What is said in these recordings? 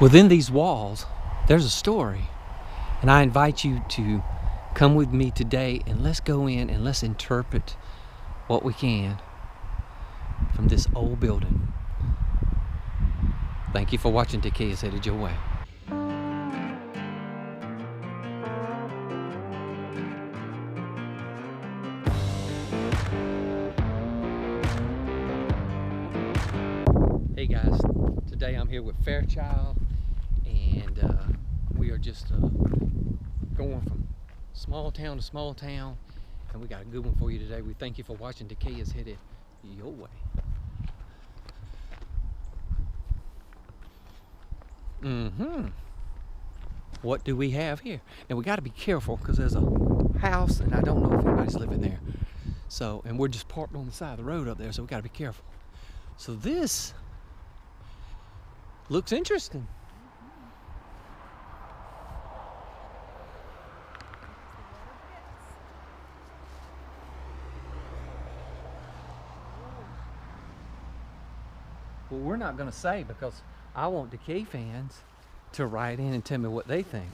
Within these walls, there's a story. And I invite you to come with me today and let's go in and let's interpret what we can from this old building. Thank you for watching. Decay is headed your way. Hey guys, today I'm here with Fairchild and we are just going from small town to small town, and we got a good one for you today. We thank you for watching. Decay is headed your way. What do we have here? Now we got to be careful because there's a house and I don't know if anybody's living there. So, and we're just parked on the side of the road up there, so we got to be careful. So this looks interesting. Well, we're not going to say because I want Decay fans to write in and tell me what they think.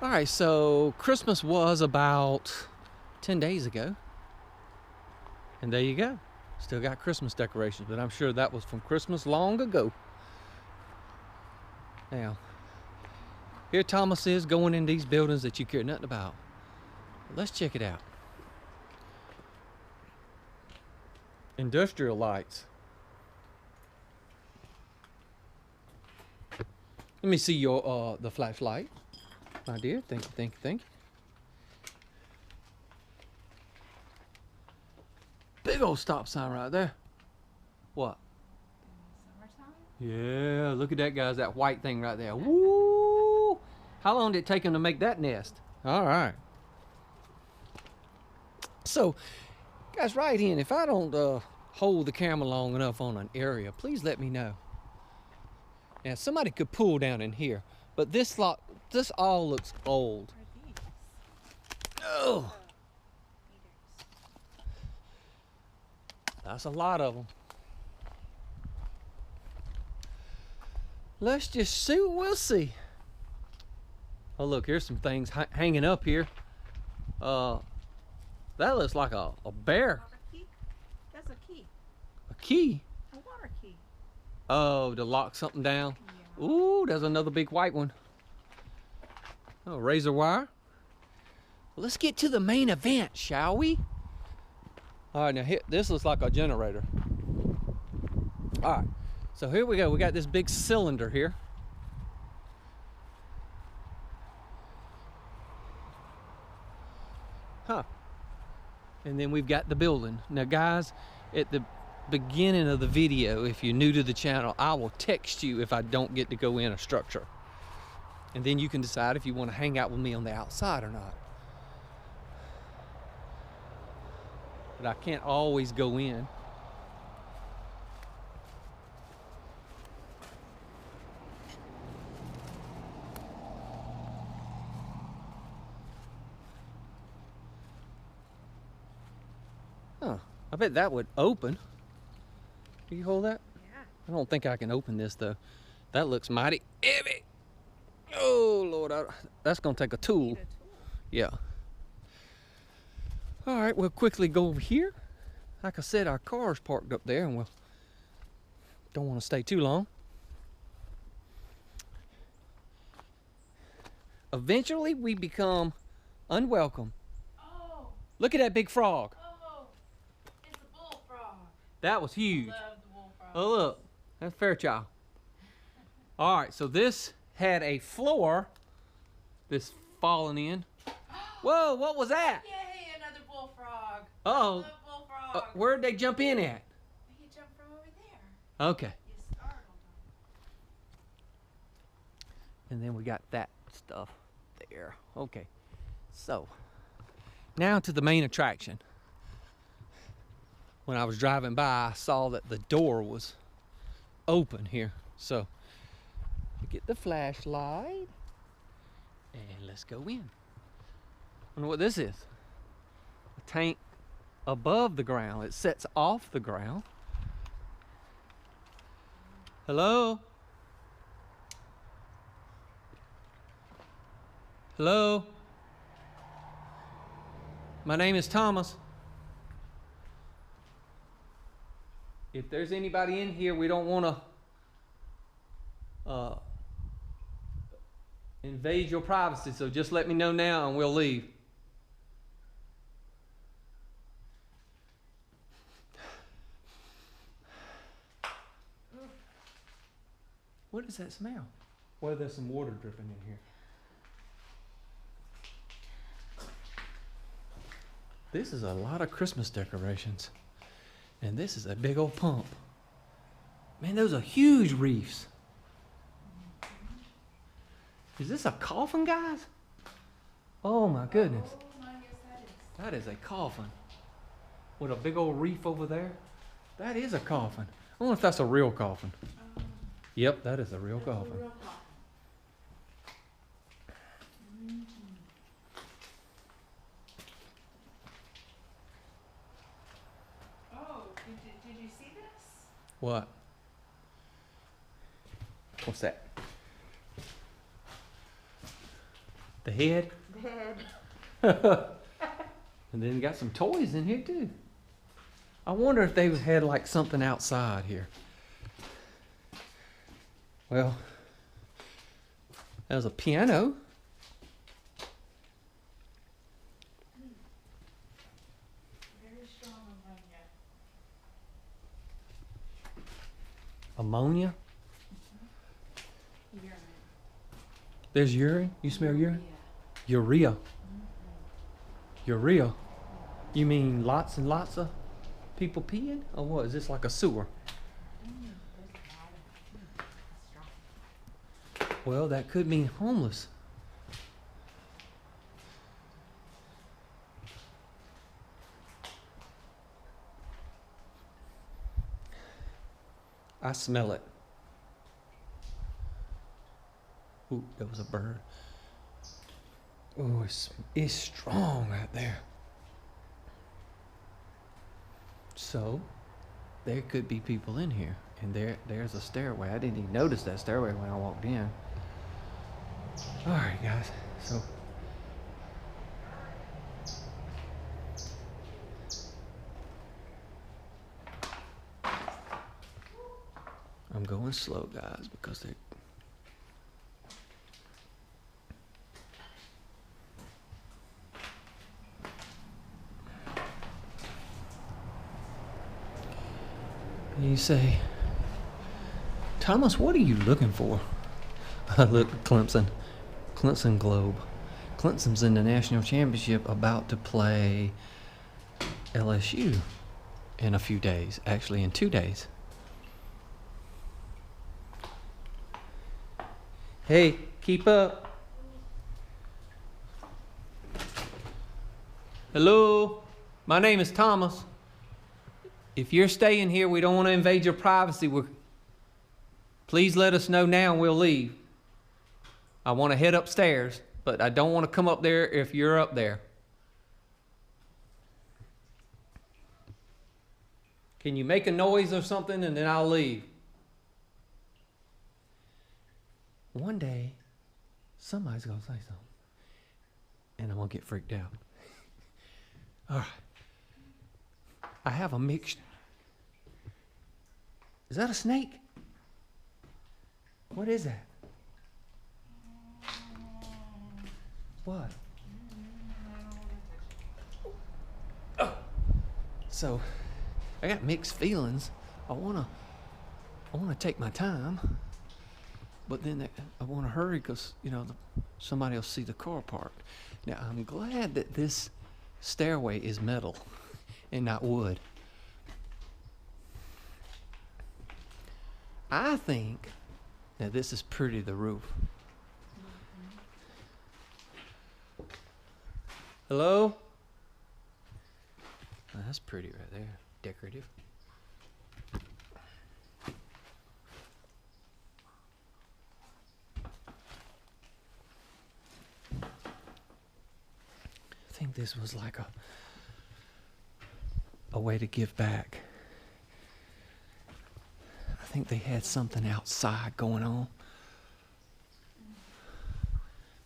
All right, so Christmas was about 10 days ago. And there you go. Still got Christmas decorations, but I'm sure that was from Christmas long ago. Now, here Thomas is going in these buildings that you care nothing about. Let's check it out. Industrial lights. Let me see your the flashlight, my dear. Thank you, thank you, thank you. Big old stop sign right there. What? Yeah, look at that, guys. That white thing right there. Woo! How long did it take him to make that nest? All right. So, guys, right in. If I don't hold the camera long enough on an area, please let me know. Now, somebody could pull down in here, but this all looks old. Oh, that's a lot of them. Let's just see what we'll see. Oh, look, here's some things hanging up here. That looks like a bear. That's a key. A key? A water key. Oh, to lock something down? Yeah. Ooh, there's another big white one. Oh, razor wire. Well, let's get to the main event, shall we? All right, now this looks like a generator. All right, so here we go. We got this big cylinder here. Huh. And then we've got the building. Now, guys, at the beginning of the video, if you're new to the channel, I will text you if I don't get to go in a structure. And then you can decide if you want to hang out with me on the outside or not. But I can't always go in. Huh, I bet that would open. Can you hold that? Yeah. I don't think I can open this though. That looks mighty heavy. Oh Lord, that's gonna take a tool. Yeah. All right, we'll quickly go over here. Like I said, our car's parked up there and we'll don't want to stay too long. Eventually we become unwelcome. Oh. Look at that big frog. Oh. It's a bullfrog. That was huge. I love the bullfrog. Oh look, that's Fairchild. All right, so this had a floor that's falling in. Whoa, what was that? Yay, another bullfrog. Uh-oh. I love bullfrogs. Where'd they jump in at? You jump from over there. Okay. You startled them. And then we got that stuff there. Okay. So, now to the main attraction. When I was driving by, I saw that the door was open here. So, get the flashlight and let's go in. I wonder what this is. A tank above the ground. It sets off the ground. Hello? Hello? My name is Thomas. If there's anybody in here, we don't want to invade your privacy, so just let me know now and we'll leave. What does that smell? Well, there's some water dripping in here. This is a lot of Christmas decorations. And this is a big old pump. Man, those are huge reefs. Is this a coffin, guys? Oh my goodness. Oh my, yes, that is. That is a coffin. With a big old reef over there. That is a coffin. I wonder if that's a real coffin. Yep, that is a real That's a coffin. real coffin. Oh, did you see this? What? What's that? The head? The head. And then got some toys in here too. I wonder if they had like something outside here. Well, there's a piano. Very strong ammonia. Ammonia. Urine. There's urine. You smell urine? Urea. Urea. You mean lots and lots of people peeing? Or what? Is this like a sewer? Well, that could mean homeless. I smell it. Ooh, that was a bird. Oh, it's strong right there. So, there could be people in here. And there's a stairway. I didn't even notice that stairway when I walked in. All right, guys. So, I'm going slow, guys, because they. You say, Thomas, what are you looking for? I look at Clemson Globe. Clemson's in the national championship, about to play LSU in a few days, actually in 2 days. Hey, keep up. Hello, my name is Thomas. If you're staying here, we don't want to invade your privacy. Please let us know now and we'll leave. I want to head upstairs, but I don't want to come up there if you're up there. Can you make a noise or something and then I'll leave? One day, somebody's going to say something. And I'm going to get freaked out. All right. I have a mixture. Is that a snake? What is that? What? Oh. So, I got mixed feelings. I wanna take my time, but then I wanna hurry because somebody will see the car parked. Now I'm glad that this stairway is metal and not wood. I think that this is pretty, the roof. Hello? Oh, that's pretty right there. Decorative. I think this was like a way to give back. I think they had something outside going on.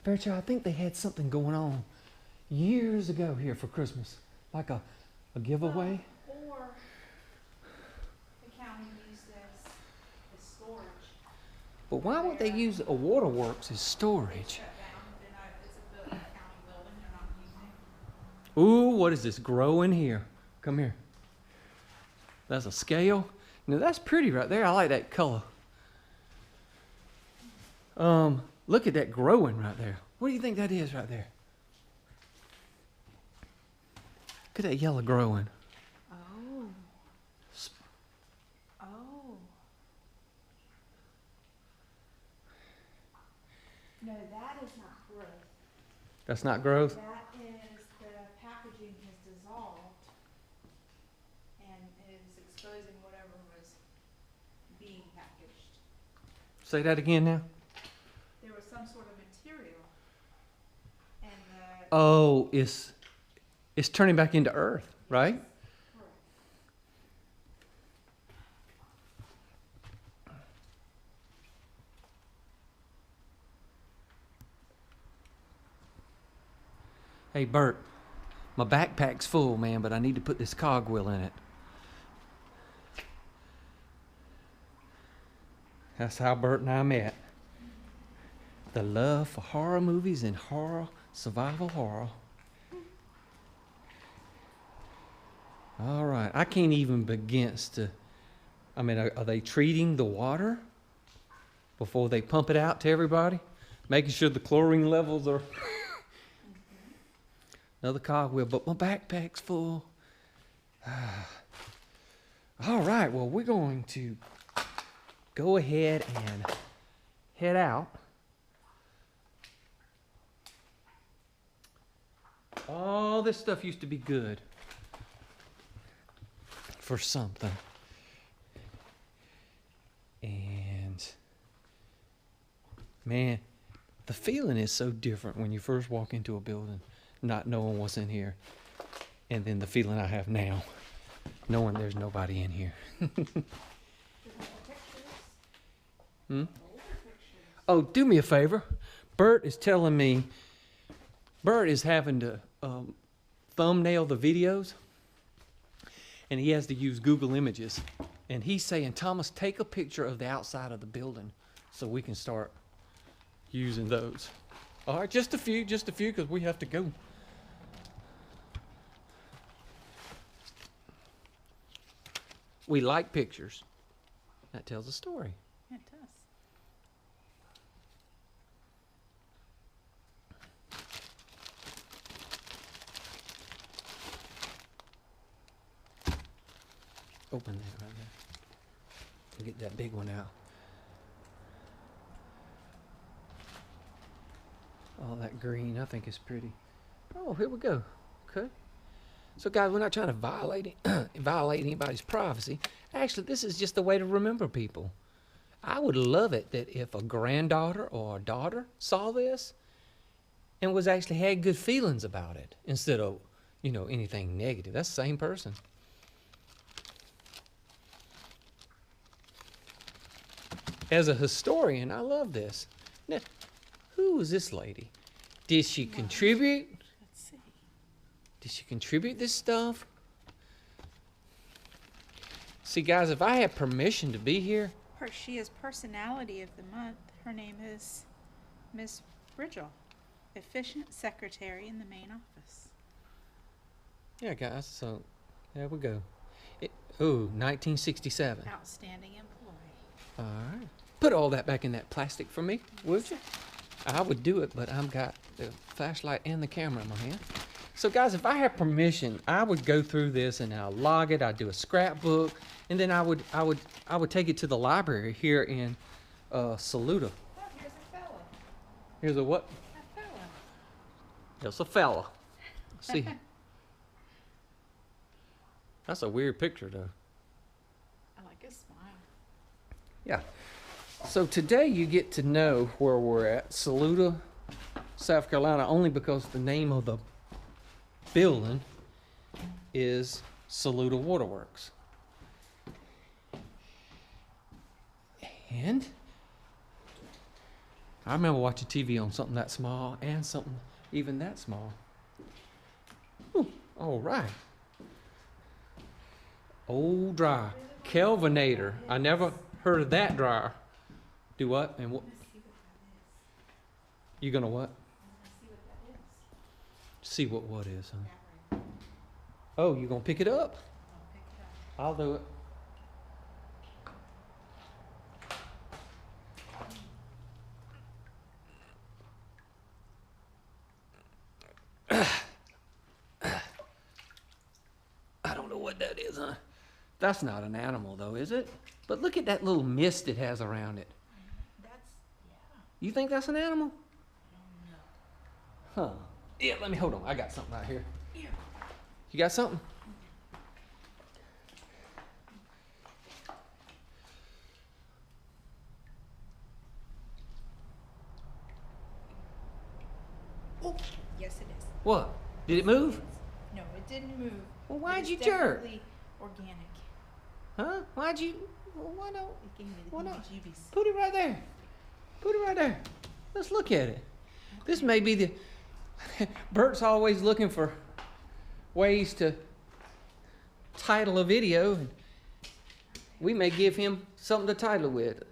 Fairchild, I think they had something going on years ago here for Christmas, like a giveaway. Or the county used this as storage. But why would they use a waterworks as storage? Shut down. It's a county building. They're not using it. Ooh, what is this growing here? Come here. That's a scale. Now that's pretty right there. I like that color. Look at that growing right there. What do you think that is right there? Look at that yellow growing. Oh. Oh. No, that is not growth. That's not growth? That is the packaging has dissolved and is exposing whatever was being packaged. Say that again now. There was some sort of material and Oh, it's turning back into earth, right? correct. Hey, Bert, my backpack's full, man, but I need to put this cogwheel in it. That's how Bert and I met. The love for horror movies and survival horror. All right, I can't even begin to, I mean, are they treating the water before they pump it out to everybody? Making sure the chlorine levels are... Another cogwheel, but my backpack's full. All right, well, we're going to go ahead and head out. All this stuff used to be good for something. And, man, the feeling is so different when you first walk into a building, not knowing what's in here, and then the feeling I have now, knowing there's nobody in here. Oh, do me a favor. Bert is telling me, Bert is having to thumbnail the videos, and he has to use Google Images. And he's saying, Thomas, take a picture of the outside of the building so we can start using those. All right, just a few, because we have to go. We like pictures. That tells a story. It does. Open that right there. Get that big one out. All that green, I think is pretty. Oh, here we go. Okay. So guys, we're not trying to violate anybody's privacy. Actually, this is just a way to remember people. I would love it that if a granddaughter or a daughter saw this and was actually had good feelings about it instead of, anything negative. That's the same person. As a historian, I love this. Now, who is this lady? Did she contribute? Let's see. Did she contribute this stuff? See, guys, if I had permission to be here, She is personality of the month. Her name is Miss Bridgel, efficient secretary in the main office. yeah, guys, so there we go. 1967. Outstanding employee. All right. Put all that back in that plastic for me, would you? I would do it, but I've got the flashlight and the camera in my hand. So, guys, if I had permission, I would go through this and I'll log it. I'd do a scrapbook, and then I would take it to the library here in Saluda. Oh, here's a fella. Here's a what? A fella. There's a fella. See, that's a weird picture, though. I like his smile. Yeah. So today you get to know where we're at, Saluda, South Carolina, only because the name of the building is Saluda Waterworks. And I remember watching TV on something that small and something even that small. Ooh, all right. Old dryer. Kelvinator. I never heard of that dryer. Do what? And what? You gonna what? See what is, huh? Oh, you gonna pick it up? I'll do it. I don't know what that is, huh? That's not an animal, though, is it? But look at that little mist it has around it. You think that's an animal? Huh. Yeah, let me, hold on. I got something out here. You got something? Oh, yes it is. What? Did it move? No, it didn't move. Well, why'd It's you jerk? definitely organic. Huh? Why'd you? Well, why don't? It gave me the Why not? heebie-jeebies. Put it right there. Put it right there. Let's look at it. This may be the. Bert's always looking for ways to title a video, and we may give him something to title with.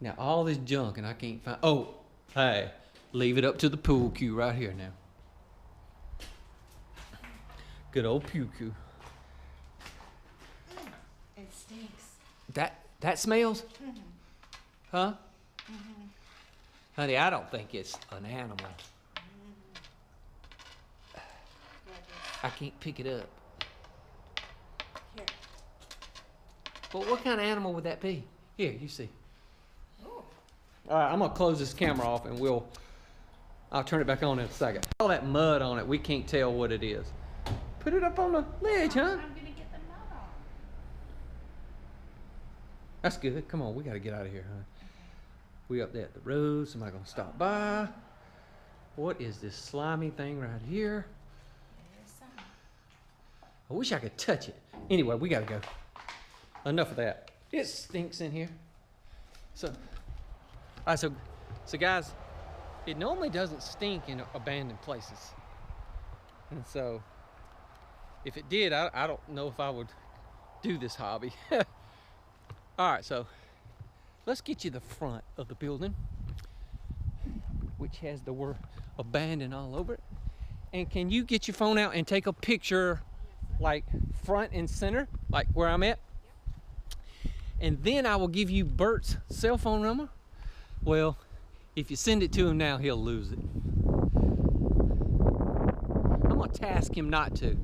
Now all this junk, and I can't find. Oh, hey, leave it up to the pool cue right here now. Good old pew cue. It stinks. That smells? Huh? Honey, I don't think it's an animal. I can't pick it up. Here. But what kind of animal would that be? Here, you see. All right, I'm gonna close this camera off and I'll turn it back on in a second. All that mud on it, we can't tell what it is. Put it up on the ledge, huh? I'm gonna get the mud off. That's good. Come on, we gotta get out of here, huh? We up there at the road, somebody gonna stop by. What is this slimy thing right here? There's some. I wish I could touch it. Anyway, we gotta go. Enough of that. It stinks in here. So guys, it normally doesn't stink in abandoned places. And so, if it did, I don't know if I would do this hobby. All right, so let's get you the front of the building, which has the word abandoned all over it. And can you get your phone out and take a picture, like front and center, like where I'm at? And then I will give you Bert's cell phone number. Well, if you send it to him now, he'll lose it. I'm gonna task him not to.